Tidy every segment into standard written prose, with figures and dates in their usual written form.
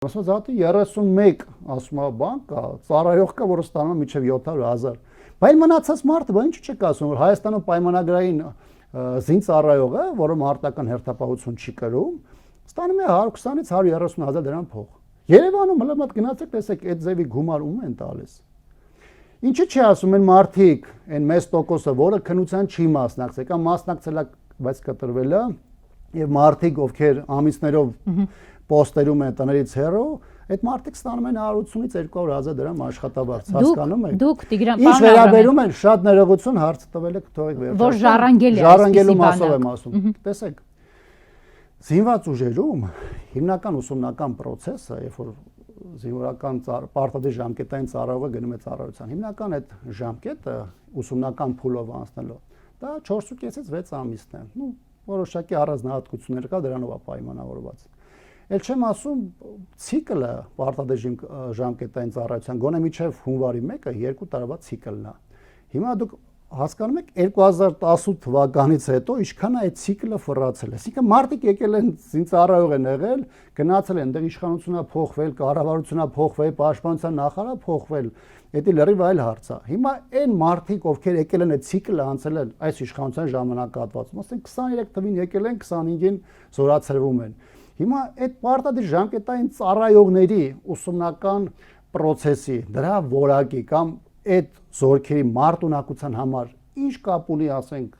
Ասած հատի 31 ասում է բան կա, ծառայող կա, որը ստանում է մինչև 700,000։ Բայց մնացած մարդը, բա ինչ չեք ասում, որ Հայաստանում պայմանագրային զինծառայողը, որը մարտական հերթապահություն չի կրում, ստանում է 120-ից 130,000 դրամ փող։ Երևանում հələ մոտ գնացեք տեսեք այդ ձևի գումար ում են տալիս։ Ինչի՞ չի ասում են մարդիկ, այն մեծ տոկոսը, որը քննության չի մասնակցել, կամ մասնակցել է, բայց կտրվել է, եւ մարդիկ, ովքեր ամիսներով պոստերում են տներից հեռու, այդ մարդիկ ստանում են 180-ից 200,000 դրամ աշխատավարձ, հասկանում եք։ Դուք Տիգրան Ինչ վերաբերում են, շատ ներողություն հարց տվել եք, թողեք վերջացնել։ Որ ժառանգել է ժառանգելու մասով եմ ասում։ Տեսեք, զինված ուժերում հիմնական ուսումնական process-ը, երբ որ զինվորական պարտադիր ժամկետային ծառայողը գնում է ծառայության, հիմնական այդ ժամկետը ուսումնական փուլով անցնելով, դա 4.5-ից 6 ամիսն է։ Ну, որոշակի առանձնահատկություններ կա, դրանով է պայմանավորված։ Էլ չեմ ասում ցիկլը պարտադիր ժամկետային ծառայության գոնե միջև հունվարի 1-ը 2 տարվա ցիկլն է։ Հիմա դուք հասկանում եք 2018 թվականից հետո ինչքան է այդ ցիկլը ֆռացել։ Այսինքն մարդիկ եկել են զինծառայող են եղել, գնացել են, դեռ իշխանությունն է փոխվել, կառավարությունն է փոխվել, պաշտպանության նախարարը փոխվել։ Դա լրիվ այլ հարց է։ Հիմա այն մարդիկ, ովքեր եկել են այդ ցիկլը անցել են այս իշխանության ժամանակահատվածում, ասենք 23 թվին եկել են, 25-ին զորացրվում են։ Հիմա այդ պարտադիր ժամկետային ծառայողների ուսումնական process-ի, դրա որակի կամ այդ զորքերի մարտունակության համար ինչ կապ ունի, ասենք,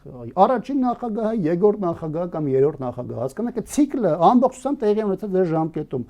առաջին նախագահը, երկրորդ նախագահը կամ երրորդ նախագահը, հասկանաք, այդ ցիկլը ամբողջությամբ տեղի ունեցել ձեր ժամկետում։